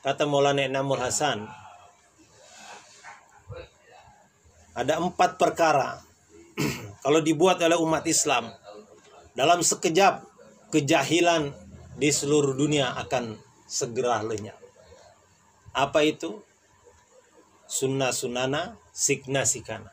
Kata Maulana Inamul Hasan, ada 4 perkara kalau dibuat oleh umat Islam, dalam sekejap kejahilan di seluruh dunia akan segera lenyap. Apa itu? Sunnah sunana, sikna sikana.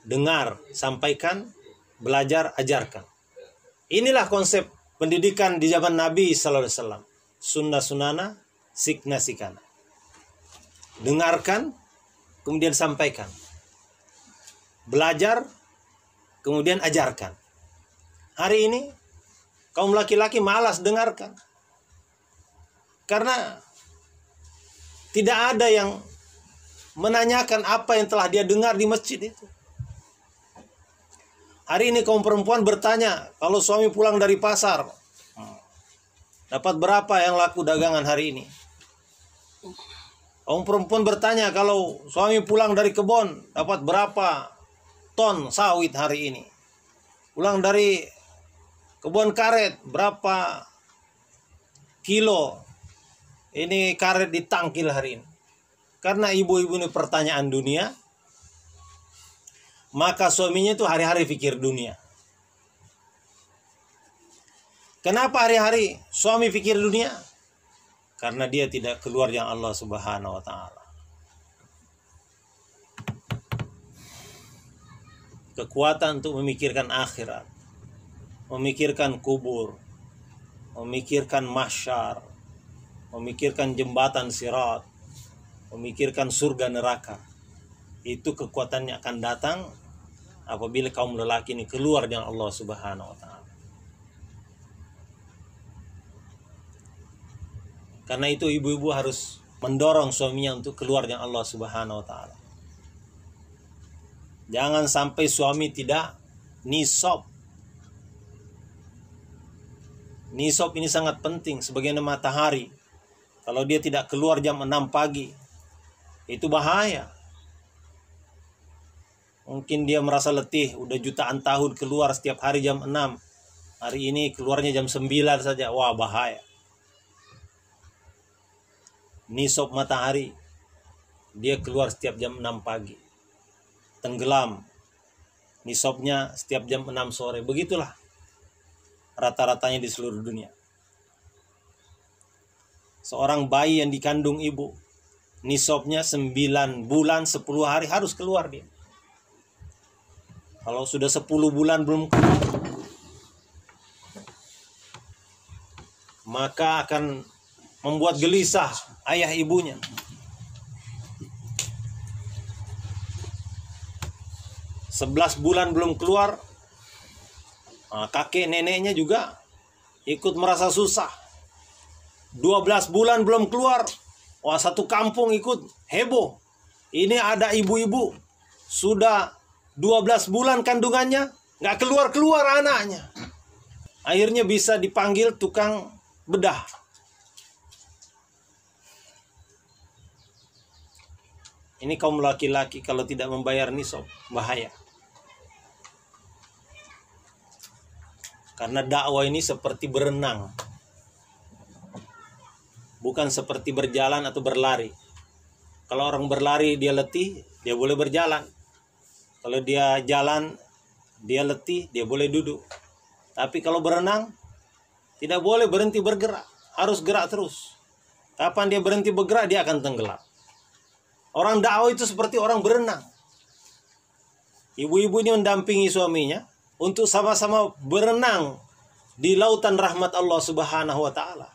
Dengar, sampaikan, belajar, ajarkan. Inilah konsep pendidikan di zaman Nabi sallallahu alaihi wasallam. Sunnah sunana, sikna sikana. Dengarkan, kemudian sampaikan. Belajar, kemudian ajarkan. Hari ini kaum laki-laki malas dengarkan. Karena tidak ada yang menanyakan apa yang telah dia dengar di masjid itu. Hari ini kaum perempuan bertanya, kalau suami pulang dari pasar, dapat berapa yang laku dagangan hari ini? Kaum perempuan bertanya, kalau suami pulang dari kebun, dapat berapa ton sawit hari ini? Pulang dari kebun karet, berapa kilo ini karet ditangkil hari ini? Karena ibu-ibu ini pertanyaan dunia, maka suaminya itu hari-hari pikir dunia. Kenapa hari-hari suami pikir dunia? Karena dia tidak keluar yang Allah Subhanahu wa taala. Kekuatan untuk memikirkan akhirat, memikirkan kubur, memikirkan mahsyar, memikirkan jembatan sirat, memikirkan surga neraka. Itu kekuatannya akan datang apabila kaum lelaki ini keluar dari Allah Subhanahu wa taala. Karena itu ibu-ibu harus mendorong suaminya untuk keluar dari Allah Subhanahu wa taala. Jangan sampai suami tidak nisab. Nisab ini sangat penting sebagaimana matahari. Kalau dia tidak keluar jam 6 pagi, itu bahaya. Mungkin dia merasa letih, udah jutaan tahun keluar setiap hari jam 6. Hari ini keluarnya jam 9 saja. Wah, bahaya. Nisab matahari, dia keluar setiap jam 6 pagi. Tenggelam, nisabnya setiap jam 6 sore. Begitulah rata-ratanya di seluruh dunia. Seorang bayi yang dikandung ibu, nisabnya 9 bulan 10 hari harus keluar dia. Kalau sudah 10 bulan belum keluar, maka akan membuat gelisah ayah ibunya. Sebelas bulan belum keluar, kakek neneknya juga ikut merasa susah. 12 bulan belum keluar, wah, satu kampung ikut heboh. Ini ada ibu-ibu sudah 12 bulan kandungannya, nggak keluar-keluar anaknya. Akhirnya bisa dipanggil tukang bedah. Ini kaum laki-laki kalau tidak membayar nisab, bahaya. Karena dakwah ini seperti berenang, bukan seperti berjalan atau berlari. Kalau orang berlari dia letih, dia boleh berjalan. Kalau dia jalan, dia letih, dia boleh duduk. Tapi kalau berenang, tidak boleh berhenti bergerak, harus gerak terus. Kapan dia berhenti bergerak, dia akan tenggelam. Orang dakwah itu seperti orang berenang. Ibu-ibu ini mendampingi suaminya untuk sama-sama berenang di lautan rahmat Allah Subhanahu wa taala.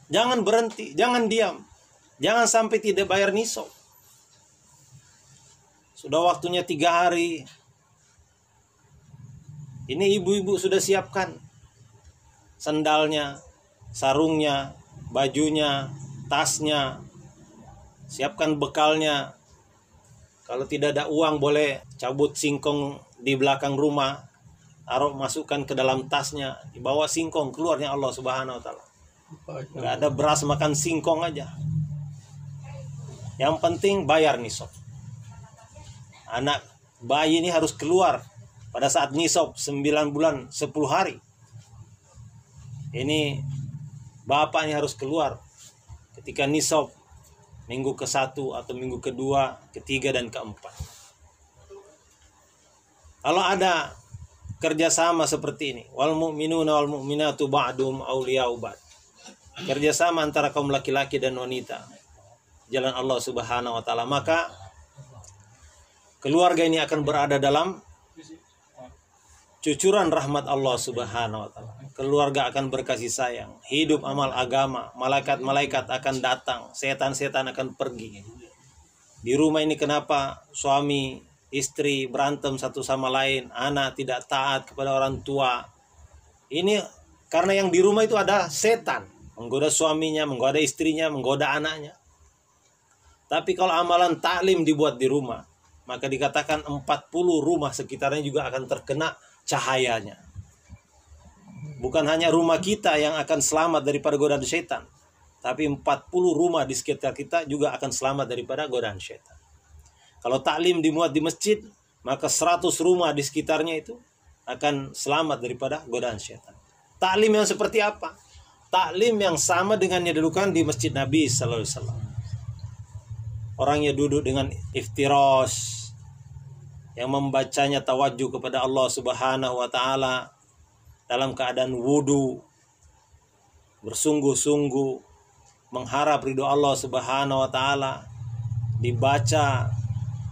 Jangan berhenti, jangan diam. Jangan sampai tidak bayar nisab. Sudah waktunya 3 hari. Ini ibu-ibu sudah siapkan sandalnya, sarungnya, bajunya, tasnya. Siapkan bekalnya. Kalau tidak ada uang boleh cabut singkong di belakang rumah, taruh, masukkan ke dalam tasnya, dibawa singkong keluarnya Allah Subhanahu wa taala. Enggak ada beras, makan singkong aja. Yang penting bayar nisab. Anak bayi ini harus keluar pada saat nisab 9 bulan 10 hari. Ini bapaknya harus keluar. ketika nisab minggu ke-1 atau minggu ke-2, ke-3 dan ke-4. Kalau ada kerjasama seperti ini, wal mu'minuna wal mu'minatu ba'dum awliya'u ba'd, kerjasama antara kaum laki-laki dan wanita jalan Allah Subhanahu wa taala, maka keluarga ini akan berada dalam cucuran rahmat Allah Subhanahu wa taala. Keluarga akan berkasih sayang, hidup amal agama, malaikat-malaikat akan datang, setan-setan akan pergi. Di rumah ini kenapa suami istri berantem satu sama lain, anak tidak taat kepada orang tua? Ini karena yang di rumah itu ada setan, menggoda suaminya, menggoda istrinya, menggoda anaknya. Tapi kalau amalan taklim dibuat di rumah, maka dikatakan 40 rumah sekitarnya juga akan terkena cahayanya. Bukan hanya rumah kita yang akan selamat daripada godaan setan, tapi 40 rumah di sekitar kita juga akan selamat daripada godaan setan. Kalau taklim dimuat di masjid, maka 100 rumah di sekitarnya itu akan selamat daripada godaan setan. Taklim yang seperti apa? Taklim yang sama dengan yang dilakukan di Masjid Nabi sallallahu alaihi wasallam. Orangnya duduk dengan iftiros, yang membacanya tawajuh kepada Allah Subhanahu wa taala dalam keadaan wudu, bersungguh-sungguh mengharap ridho Allah Subhanahu wa taala, dibaca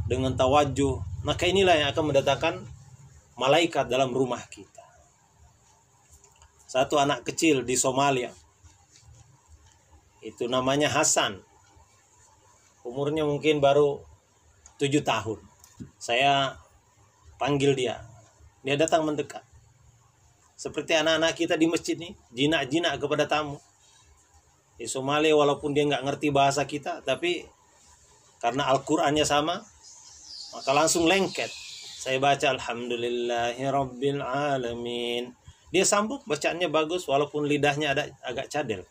dengan tawajuh, maka inilah yang akan mendatangkan malaikat dalam rumah kita. Satu anak kecil di Somalia, itu namanya Hasan, umurnya mungkin baru 7 tahun. Saya panggil dia datang mendekat. Seperti anak-anak kita di masjid nih, jinak-jinak kepada tamu. Di Somalia walaupun dia nggak ngerti bahasa kita, tapi karena Al-Qur'annya sama, maka langsung lengket. Saya baca Alhamdulillahirabbil alamin. Dia sambung bacaannya bagus walaupun lidahnya ada agak cadel.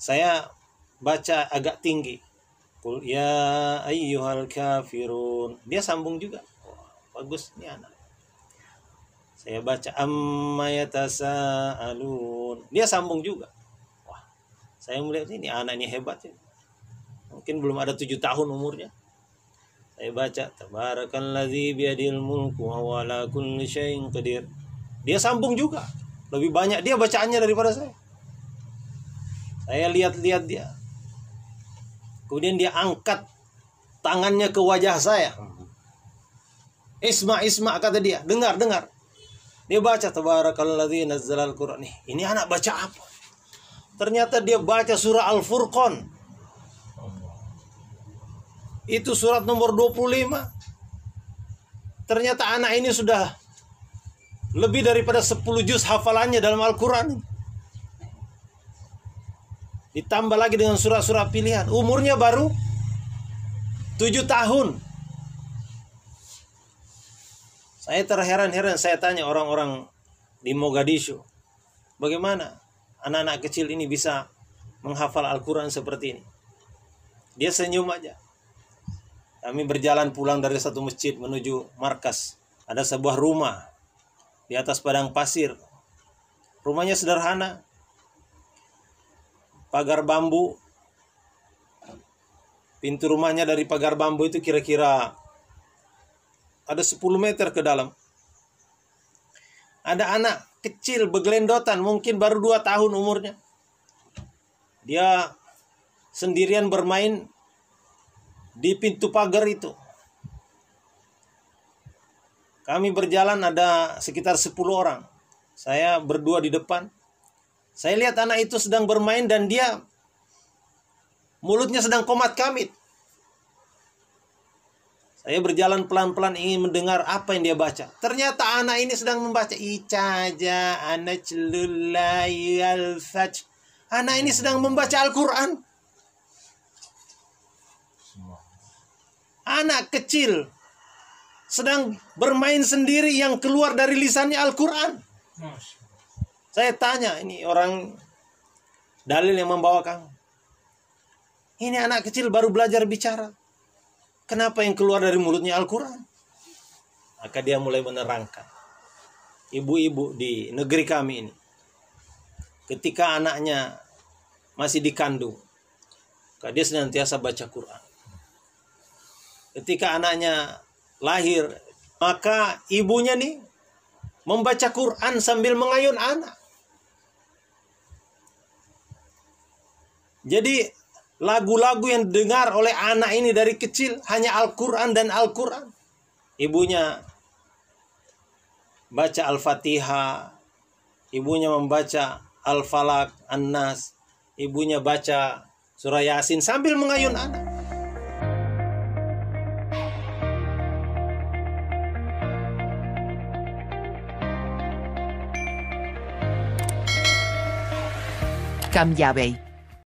Saya baca agak tinggi. Qul ya ayyuhal kafirun. Dia sambung juga. Wah, bagus ini anak. Saya baca amma yatasaalun. Dia sambung juga. Wah, saya melihat ini anak ini hebat ya. Mungkin belum ada 7 tahun umurnya. Saya baca tabarakalladzi biyadil mulku wa huwa ala kulli syai'in qadir. Dia sambung juga. Lebih banyak dia bacaannya daripada saya. Saya lihat-lihat dia. Kemudian dia angkat tangannya ke wajah saya. Isma, kata dia. Dengar. Dia baca tabarakalladzi nazzalal Qur'an. Ini anak baca apa? Ternyata dia baca surah Al-Furqan. Itu surat nomor 25. Ternyata anak ini sudah lebih daripada 10 juz hafalannya dalam Al-Quran. Ditambah lagi dengan surah-surah pilihan. Umurnya baru 7 tahun. Saya terheran-heran. Saya tanya orang-orang di Mogadishu, bagaimana anak-anak kecil ini bisa menghafal Al-Quran seperti ini? Dia senyum aja. Kami berjalan pulang dari satu masjid menuju markas. Ada sebuah rumah di atas padang pasir. Rumahnya sederhana. Pagar bambu. Pintu rumahnya dari pagar bambu itu kira-kira ada 10 meter ke dalam. Ada anak kecil begelendotan, mungkin baru 2 tahun umurnya. Dia sendirian bermain di pintu pagar itu. Kami berjalan ada sekitar 10 orang. Saya berdua di depan. Saya lihat anak itu sedang bermain dan dia mulutnya sedang komat kamit. Saya berjalan pelan-pelan ingin mendengar apa yang dia baca. Ternyata anak ini sedang membaca Icaja anajlullahi al-fajr. Anak ini sedang membaca Al-Quran. Anak kecil sedang bermain sendiri yang keluar dari lisannya Al-Quran. Saya tanya, ini orang dalil yang membawa kamu. Ini anak kecil baru belajar bicara. Kenapa yang keluar dari mulutnya Al-Quran? Maka dia mulai menerangkan. Ibu-ibu di negeri kami ini, ketika anaknya masih dikandung, Dia senantiasa baca Quran. Ketika anaknya lahir, maka ibunya nih membaca Quran sambil mengayun anak. Jadi lagu-lagu yang didengar oleh anak ini dari kecil hanya Al-Quran dan Al-Quran. Ibunya baca Al-Fatihah, ibunya membaca Al-Falaq, An-Nas, ibunya baca surah Yasin sambil mengayun anak. Cam Gia Bey.